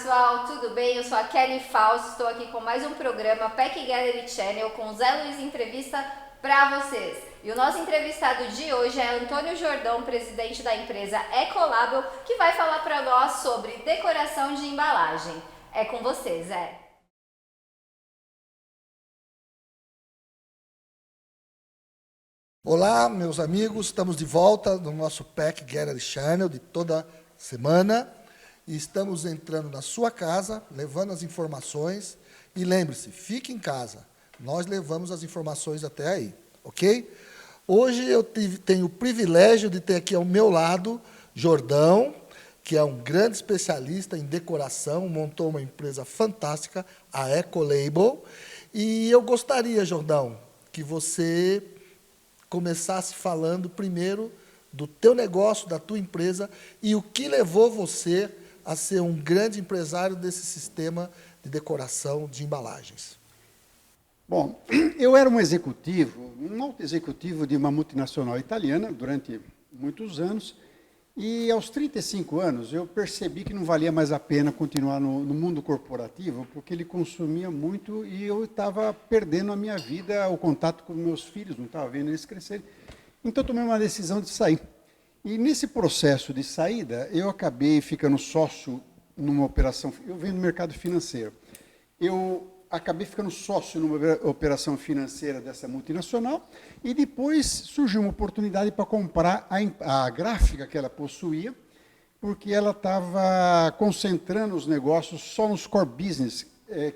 pessoal, tudo bem? Eu sou a Kelly Fausto, estou aqui com mais um programa Pack Gallery Channel com Zé Luiz Entrevista para vocês. E o nosso entrevistado de hoje é Antônio Jordão, presidente da empresa Ecolabel, que vai falar para nós sobre decoração de embalagem. É com você, Zé. Olá, meus amigos, estamos de volta no nosso Pack Gallery Channel de toda semana. E estamos entrando na sua casa, levando as informações. E lembre-se, fique em casa. Nós levamos as informações até aí, ok? Hoje eu tenho o privilégio de ter aqui ao meu lado Jordão, que é um grande especialista em decoração, montou uma empresa fantástica, a Ecolabel. E eu gostaria, Jordão, que você começasse falando primeiro do teu negócio, da tua empresa, e o que levou você a ser um grande empresário desse sistema de decoração de embalagens. Bom, eu era um alto executivo de uma multinacional italiana durante muitos anos, e aos 35 anos eu percebi que não valia mais a pena continuar no mundo corporativo, porque ele consumia muito e eu estava perdendo a minha vida, o contato com meus filhos, não estava vendo eles crescerem. Então eu tomei uma decisão de sair. E nesse processo de saída, eu acabei ficando sócio numa operação, eu venho do mercado financeiro, eu acabei ficando sócio numa operação financeira dessa multinacional e depois surgiu uma oportunidade para comprar a gráfica que ela possuía, porque ela estava concentrando os negócios só nos core business,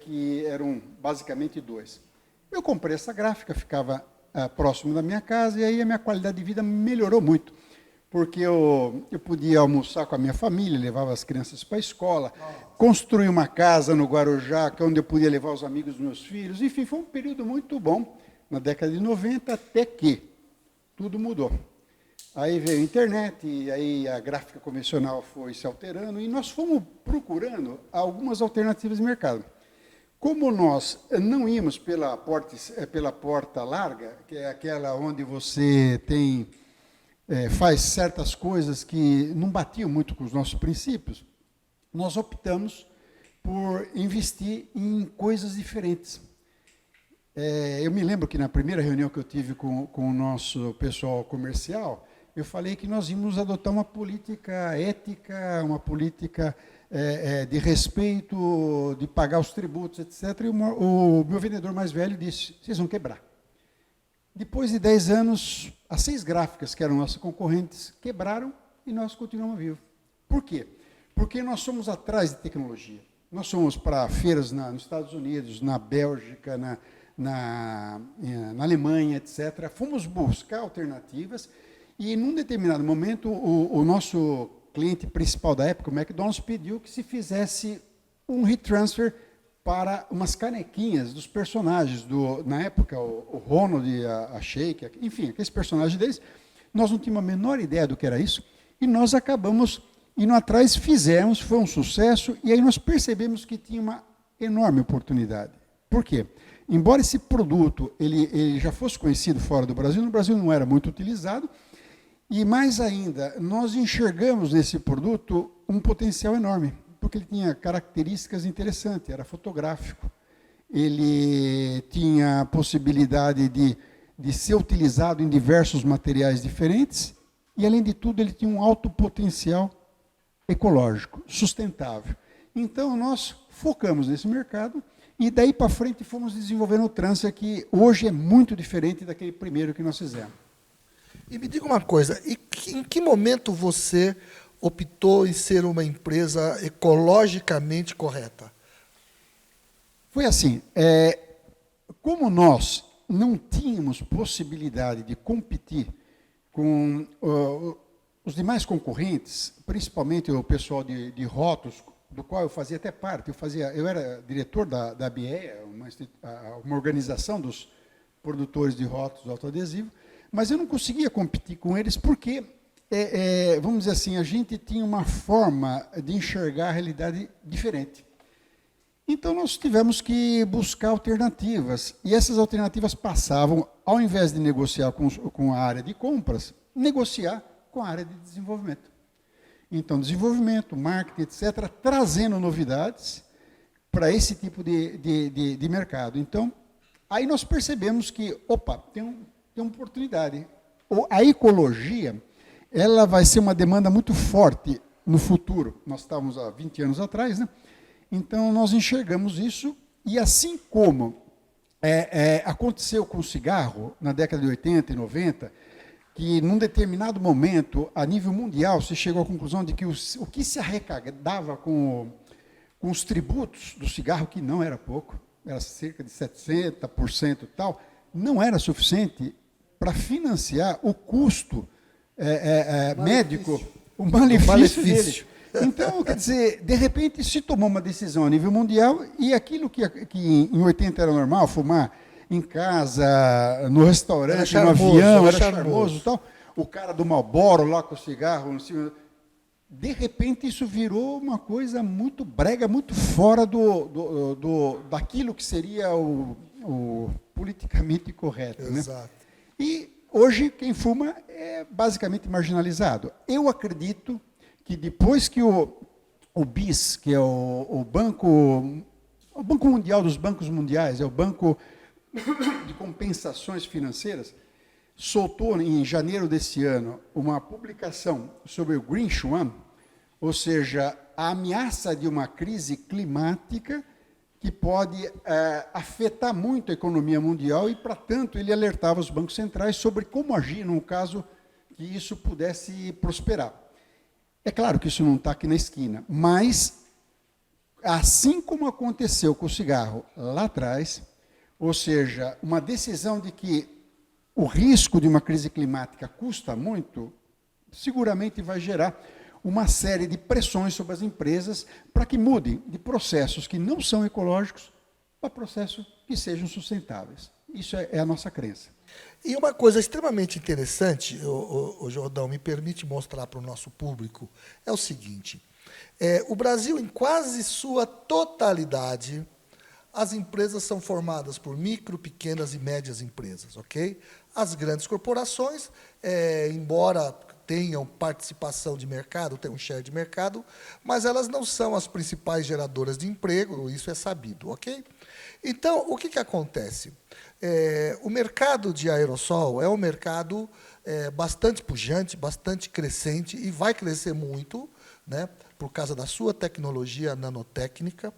que eram basicamente dois. Eu comprei essa gráfica, ficava próximo da minha casa e aí a minha qualidade de vida melhorou muito. Porque eu podia almoçar com a minha família, levava as crianças para a escola, construí uma casa no Guarujá, onde eu podia levar os amigos dos meus filhos. Enfim, foi um período muito bom, na década de 90, até que tudo mudou. Aí veio a internet, e aí a gráfica convencional foi se alterando, e nós fomos procurando algumas alternativas de mercado. Como nós não íamos pela porta larga, que é aquela onde você tem... faz certas coisas que não batiam muito com os nossos princípios, nós optamos por investir em coisas diferentes. Eu me lembro que na primeira reunião que eu tive com o nosso pessoal comercial, eu falei que nós íamos adotar uma política ética, uma política de respeito, de pagar os tributos, etc. E o meu vendedor mais velho disse, vocês vão quebrar. Depois de 10 anos, as 6 gráficas que eram nossas concorrentes quebraram e nós continuamos vivos. Por quê? Porque nós somos atrás de tecnologia. Nós fomos para feiras nos Estados Unidos, na Bélgica, na Alemanha, etc. Fomos buscar alternativas e, num determinado momento, o nosso cliente principal da época, o McDonald's, pediu que se fizesse um retransfer para umas canequinhas dos personagens, na época, o Ronald, a Shake, enfim, aqueles personagens deles. Nós não tínhamos a menor ideia do que era isso, e nós acabamos indo atrás, fizemos, foi um sucesso, e aí nós percebemos que tinha uma enorme oportunidade. Por quê? Embora esse produto ele já fosse conhecido fora do Brasil, no Brasil não era muito utilizado, e mais ainda, nós enxergamos nesse produto um potencial enorme, porque ele tinha características interessantes, era fotográfico, ele tinha a possibilidade de ser utilizado em diversos materiais diferentes e, além de tudo, ele tinha um alto potencial ecológico, sustentável. Então, nós focamos nesse mercado e, daí para frente, fomos desenvolvendo o Transfer, que hoje é muito diferente daquele primeiro que nós fizemos. E me diga uma coisa, em que momento você optou em ser uma empresa ecologicamente correta? Foi assim, como nós não tínhamos possibilidade de competir com os demais concorrentes, principalmente o pessoal de rótulos, do qual eu fazia até parte, eu era diretor da BIEA, uma organização dos produtores de rótulos autoadesivos, mas eu não conseguia competir com eles porque... vamos dizer assim, a gente tinha uma forma de enxergar a realidade diferente. Então, nós tivemos que buscar alternativas, e essas alternativas passavam, ao invés de negociar com a área de compras, negociar com a área de desenvolvimento. Então, desenvolvimento, marketing, etc., trazendo novidades para esse tipo de mercado. Então, aí nós percebemos que, opa, tem uma oportunidade. A ecologia, ela vai ser uma demanda muito forte no futuro. Nós estávamos há 20 anos atrás, né? Então, nós enxergamos isso, e assim como aconteceu com o cigarro na década de 80 e 90, que num determinado momento, a nível mundial, se chegou à conclusão de que o que se arrecadava com os tributos do cigarro, que não era pouco, era cerca de 70% e tal, não era suficiente para financiar o custo médico, o malefício dele. Então, quer dizer, de repente se tomou uma decisão a nível mundial, e aquilo que em 80 era normal, fumar em casa, no restaurante, no avião, era charmoso e tal, o cara do Marlboro lá com o cigarro em cima. De repente isso virou uma coisa muito brega, muito fora daquilo que seria o politicamente correto. Exato. Né? E hoje quem fuma é basicamente marginalizado. Eu acredito que depois que o BIS, que é o Banco Mundial dos Bancos Mundiais, é o Banco de Compensações Financeiras, soltou em janeiro desse ano uma publicação sobre o Green Swan, ou seja, a ameaça de uma crise climática que pode afetar muito a economia mundial, e, para tanto, ele alertava os bancos centrais sobre como agir no caso que isso pudesse prosperar. É claro que isso não está aqui na esquina, mas, assim como aconteceu com o cigarro lá atrás, ou seja, uma decisão de que o risco de uma crise climática custa muito, seguramente vai gerar uma série de pressões sobre as empresas para que mudem de processos que não são ecológicos para processos que sejam sustentáveis. Isso é a nossa crença. E uma coisa extremamente interessante, o Jordão, me permite mostrar para o nosso público, é o seguinte: o Brasil, em quase sua totalidade, as empresas são formadas por micro, pequenas e médias empresas, ok? As grandes corporações, embora tenham participação de mercado, tenham um share de mercado, mas elas não são as principais geradoras de emprego, isso é sabido, ok? Então, o que acontece? O mercado de aerossol é um mercado bastante pujante, bastante crescente, e vai crescer muito, né, por causa da sua tecnologia nanotécnica.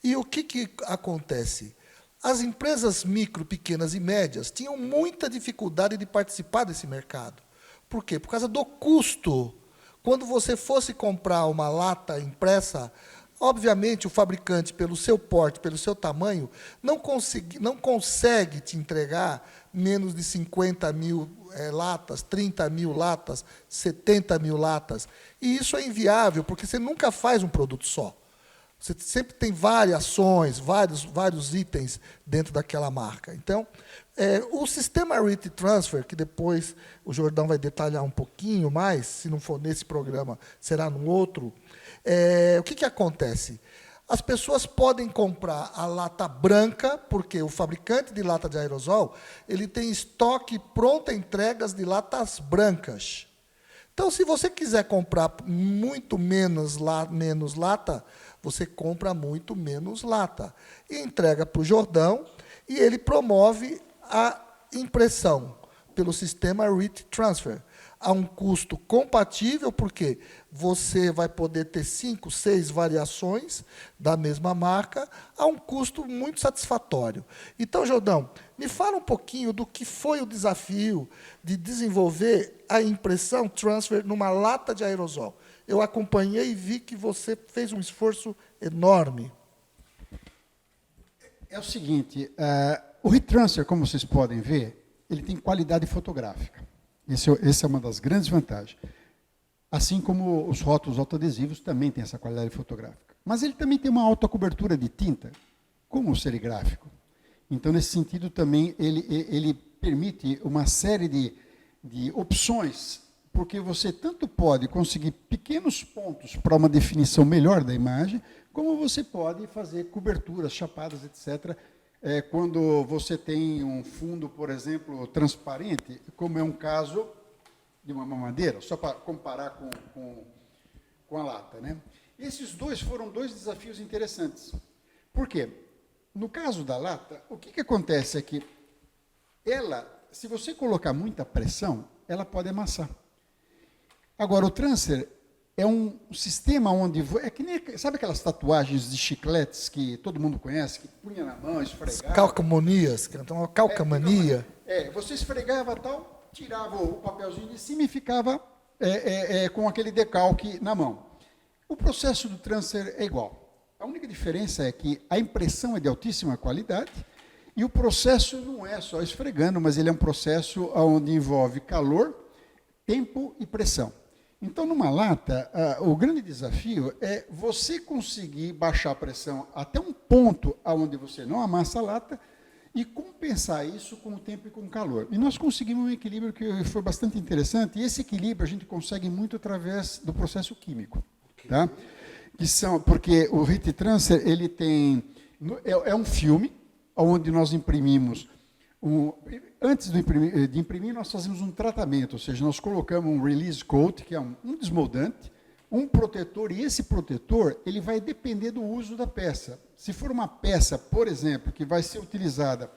E o que acontece? As empresas micro, pequenas e médias tinham muita dificuldade de participar desse mercado. Por quê? Por causa do custo. Quando você fosse comprar uma lata impressa, obviamente o fabricante, pelo seu porte, pelo seu tamanho, não consegue te entregar menos de 50 mil latas, 30 mil latas, 70 mil latas. E isso é inviável, porque você nunca faz um produto só. Você sempre tem variações, vários itens dentro daquela marca. Então, o sistema RIT Transfer, que depois o Jordão vai detalhar um pouquinho mais, se não for nesse programa, será no outro. O que acontece? As pessoas podem comprar a lata branca, porque o fabricante de lata de aerosol ele tem estoque pronta entregas de latas brancas. Então, se você quiser comprar muito menos lata, você compra muito menos lata. E entrega para o Jordão, e ele promove a impressão pelo sistema RIT Transfer, a um custo compatível, porque você vai poder ter 5, 6 variações da mesma marca, a um custo muito satisfatório. Então, Jordão, me fala um pouquinho do que foi o desafio de desenvolver a impressão transfer numa lata de aerosol. Eu acompanhei e vi que você fez um esforço enorme. É o seguinte, o RIT Transfer, como vocês podem ver, ele tem qualidade fotográfica. Essa é uma das grandes vantagens. Assim como os rótulos autoadesivos também têm essa qualidade fotográfica. Mas ele também tem uma alta cobertura de tinta, como o serigráfico. Então, nesse sentido, também ele permite uma série de opções, porque você tanto pode conseguir pequenos pontos para uma definição melhor da imagem, como você pode fazer coberturas, chapadas, etc., quando você tem um fundo, por exemplo, transparente, como é um caso de uma mamadeira, só para comparar com a lata, né? Esses dois foram dois desafios interessantes. Por quê? No caso da lata, o que acontece é que ela, se você colocar muita pressão, ela pode amassar. Agora, o transfer é um sistema onde... É que nem, sabe aquelas tatuagens de chicletes que todo mundo conhece, que punha na mão, esfregava? Calcamonias, que não uma calcamania. Você esfregava tal, tirava o papelzinho de cima e ficava com aquele decalque na mão. O processo do transfer é igual. A única diferença é que a impressão é de altíssima qualidade e o processo não é só esfregando, mas ele é um processo onde envolve calor, tempo e pressão. Então, numa lata, o grande desafio é você conseguir baixar a pressão até um ponto onde você não amassa a lata e compensar isso com o tempo e com o calor. E nós conseguimos um equilíbrio que foi bastante interessante, e esse equilíbrio a gente consegue muito através do processo químico. Tá? Porque o heat transfer, ele tem... É um filme onde nós imprimimos... Antes de imprimir, nós fazemos um tratamento, ou seja, nós colocamos um release coat, que é um desmoldante, um protetor, e esse protetor ele vai depender do uso da peça. Se for uma peça, por exemplo, que vai ser utilizada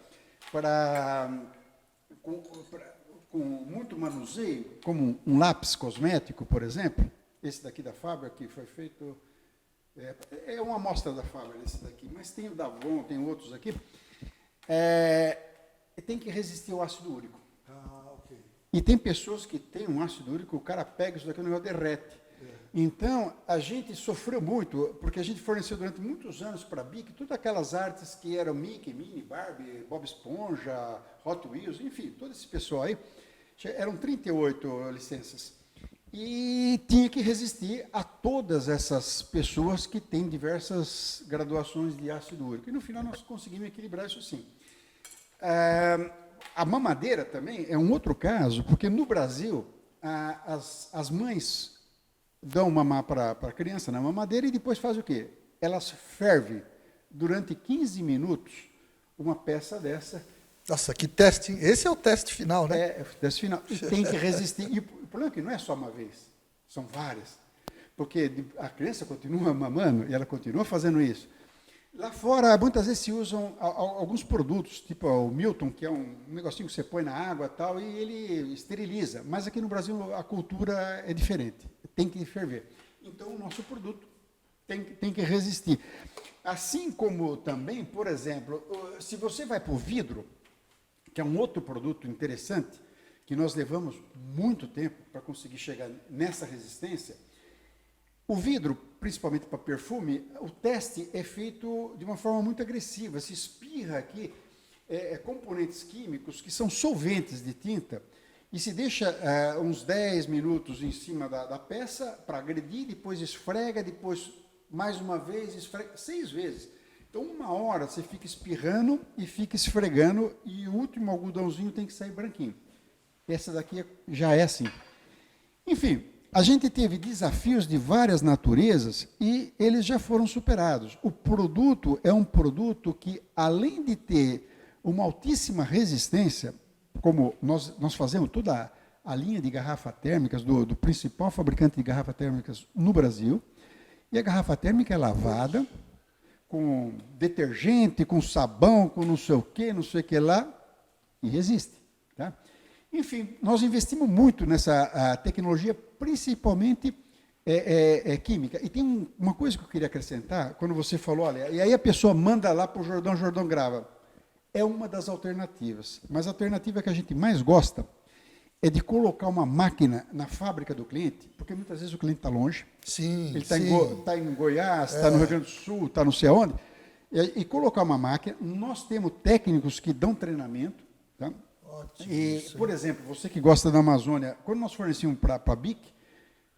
com muito manuseio, como um lápis cosmético, por exemplo, esse daqui da Faber, que foi feito... É uma amostra da Faber, esse daqui, mas tem o da Avon, tem outros aqui. Tem que resistir ao ácido úrico. Okay. E tem pessoas que têm um ácido úrico, o cara pega isso daqui, o negócio derrete. Então, a gente sofreu muito, porque a gente forneceu durante muitos anos para a BIC todas aquelas artes que eram Mickey, Minnie, Barbie, Bob Esponja, Hot Wheels, enfim, todo esse pessoal aí. Eram 38 licenças. E tinha que resistir a todas essas pessoas que têm diversas graduações de ácido úrico. E no final nós conseguimos equilibrar isso sim. A mamadeira também é um outro caso, porque no Brasil as mães dão mamar para a criança na mamadeira e depois fazem o quê? Elas fervem durante 15 minutos uma peça dessa. Nossa, que teste! Esse é o teste final, né? É o teste final. E tem que resistir. E o problema é que não é só uma vez, são várias. Porque a criança continua mamando e ela continua fazendo isso. Lá fora, muitas vezes se usam alguns produtos, tipo o Milton, que é um negocinho que você põe na água e tal, e ele esteriliza. Mas aqui no Brasil a cultura é diferente, tem que ferver. Então o nosso produto tem que resistir. Assim como também, por exemplo, se você vai para o vidro, que é um outro produto interessante, que nós levamos muito tempo para conseguir chegar nessa resistência, o vidro, principalmente para perfume, o teste é feito de uma forma muito agressiva. Se espirra aqui componentes químicos que são solventes de tinta e se deixa uns 10 minutos em cima da peça para agredir, depois esfrega, depois mais uma vez esfrega, 6 vezes. Então, 1 hora você fica espirrando e fica esfregando e o último algodãozinho tem que sair branquinho. Essa daqui já é assim. Enfim, a gente teve desafios de várias naturezas e eles já foram superados. O produto é um produto que, além de ter uma altíssima resistência, como nós fazemos toda a linha de garrafas térmicas do principal fabricante de garrafas térmicas no Brasil, e a garrafa térmica é lavada com detergente, com sabão, com não sei o que lá, e resiste. Tá? Enfim, nós investimos muito nessa tecnologia, principalmente química. E tem uma coisa que eu queria acrescentar, quando você falou, olha, e aí a pessoa manda lá para o Jordão, Jordão grava. É uma das alternativas. Mas a alternativa que a gente mais gosta é de colocar uma máquina na fábrica do cliente, porque muitas vezes o cliente está longe. Sim, ele está em Goiás, está no Rio Grande do Sul, está não sei aonde, e colocar uma máquina. Nós temos técnicos que dão treinamento. Tá? Ótimo, e, por exemplo, você que gosta da Amazônia, quando nós fornecíamos para a BIC,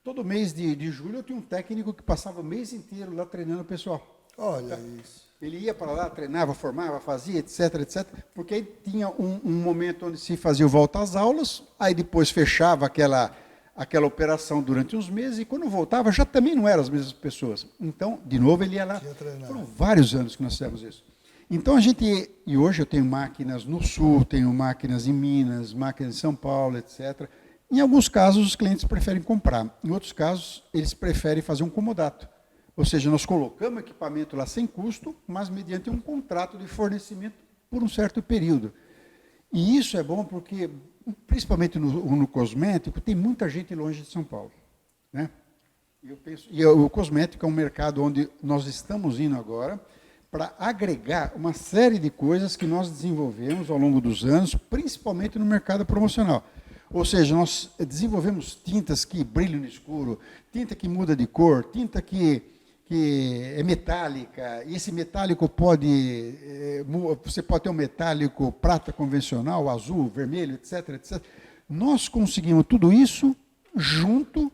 todo mês de julho eu tinha um técnico que passava o mês inteiro lá treinando o pessoal. Olha isso. Ele ia para lá, treinava, formava, fazia, etc. Porque aí tinha um momento onde se fazia volta às aulas, aí depois fechava aquela operação durante uns meses, e quando voltava já também não eram as mesmas pessoas. Então, de novo, ele ia lá. Foram vários anos que nós fizemos isso. Então, hoje eu tenho máquinas no Sul, tenho máquinas em Minas, máquinas em São Paulo, etc. Em alguns casos, os clientes preferem comprar. Em outros casos, eles preferem fazer um comodato. Ou seja, nós colocamos equipamento lá sem custo, mas mediante um contrato de fornecimento por um certo período. E isso é bom porque, principalmente no cosmético, tem muita gente longe de São Paulo, né? E o cosmético é um mercado onde nós estamos indo agora para agregar uma série de coisas que nós desenvolvemos ao longo dos anos, principalmente no mercado promocional. Ou seja, nós desenvolvemos tintas que brilham no escuro, tinta que muda de cor, tinta que é metálica, e esse metálico você pode ter um metálico prata convencional, azul, vermelho, etc, etc. Nós conseguimos tudo isso junto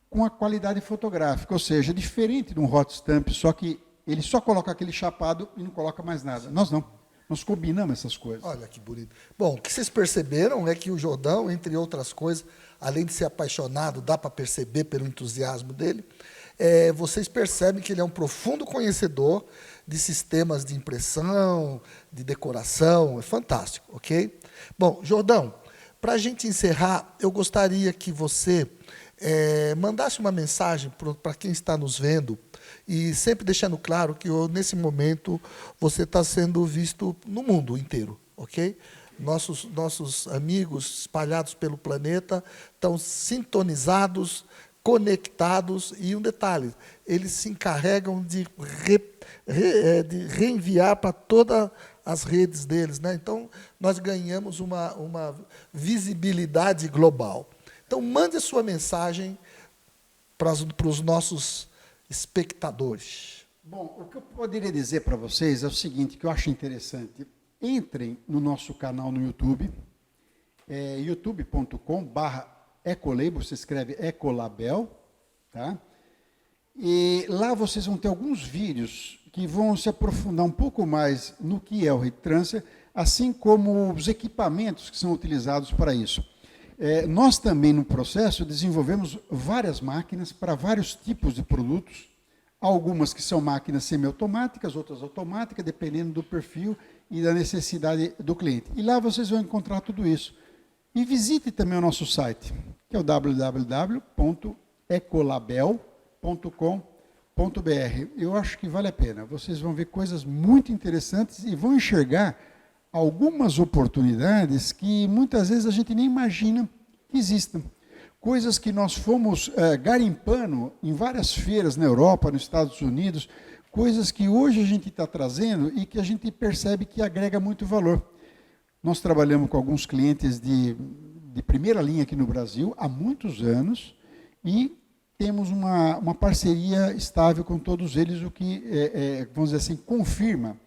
com a qualidade fotográfica, ou seja, diferente de um hot stamp, só que ele só coloca aquele chapado e não coloca mais nada. Nós não. Nós combinamos essas coisas. Olha que bonito. Bom, o que vocês perceberam é que o Jordão, entre outras coisas, além de ser apaixonado, dá para perceber pelo entusiasmo dele, vocês percebem que ele é um profundo conhecedor de sistemas de impressão, de decoração, é fantástico, ok? Bom, Jordão, para a gente encerrar, eu gostaria que você mandasse uma mensagem para quem está nos vendo, e sempre deixando claro que nesse momento você está sendo visto no mundo inteiro, ok? Nossos amigos espalhados pelo planeta estão sintonizados, conectados, e um detalhe, eles se encarregam de reenviar para todas as redes deles, né? Então, nós ganhamos uma visibilidade global. Então, mande a sua mensagem para os nossos espectadores. Bom, o que eu poderia dizer para vocês é o seguinte, que eu acho interessante. Entrem no nosso canal no YouTube, youtube.com/ecolabel, você escreve Ecolabel, tá? E lá vocês vão ter alguns vídeos que vão se aprofundar um pouco mais no que é o heat transfer, assim como os equipamentos que são utilizados para isso. Nós também, no processo, desenvolvemos várias máquinas para vários tipos de produtos, algumas que são máquinas semiautomáticas, outras automáticas, dependendo do perfil e da necessidade do cliente. E lá vocês vão encontrar tudo isso. E visite também o nosso site, que é o www.ecolabel.com.br. Eu acho que vale a pena. Vocês vão ver coisas muito interessantes e vão enxergar algumas oportunidades que muitas vezes a gente nem imagina que existam. Coisas que nós fomos garimpando em várias feiras na Europa, nos Estados Unidos, coisas que hoje a gente está trazendo e que a gente percebe que agrega muito valor. Nós trabalhamos com alguns clientes de primeira linha aqui no Brasil há muitos anos e temos uma parceria estável com todos eles, o que, vamos dizer assim, confirma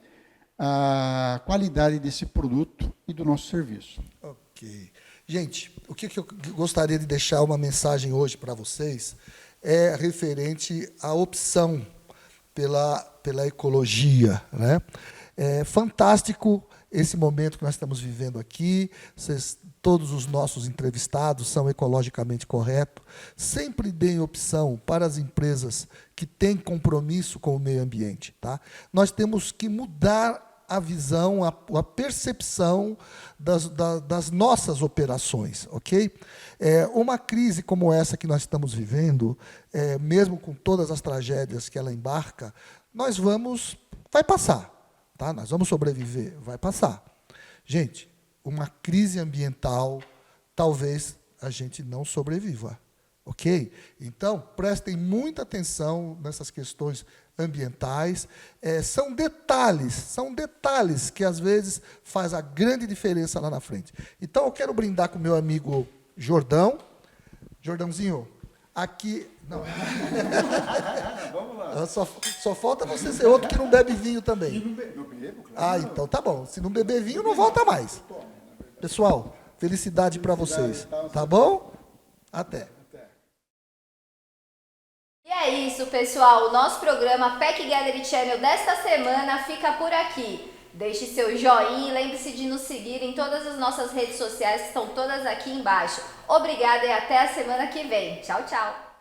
a qualidade desse produto e do nosso serviço. Ok. Gente, o que eu gostaria de deixar uma mensagem hoje para vocês é referente à opção pela ecologia, né? É fantástico esse momento que nós estamos vivendo aqui. Todos os nossos entrevistados são ecologicamente corretos. Sempre deem opção para as empresas que têm compromisso com o meio ambiente, tá? Nós temos que mudar a visão, a percepção das nossas operações, ok? Uma crise como essa que nós estamos vivendo, mesmo com todas as tragédias que ela embarca, vai passar, tá? Nós vamos sobreviver, vai passar. Gente, uma crise ambiental, talvez a gente não sobreviva, ok? Então, prestem muita atenção nessas questões ambientais. São detalhes que, às vezes, faz a grande diferença lá na frente. Então, eu quero brindar com o meu amigo Jordão. Jordãozinho, aqui... Não. Vamos lá. Só falta você ser outro que não bebe vinho também. Não bebo, claro. Então tá bom. Se não beber vinho, não volta mais. Pessoal, felicidade para vocês. Tá bom? Até. E é isso, pessoal. O nosso programa Pack Gallery Channel desta semana fica por aqui. Deixe seu joinha e lembre-se de nos seguir em todas as nossas redes sociais, que estão todas aqui embaixo. Obrigada e até a semana que vem. Tchau, tchau.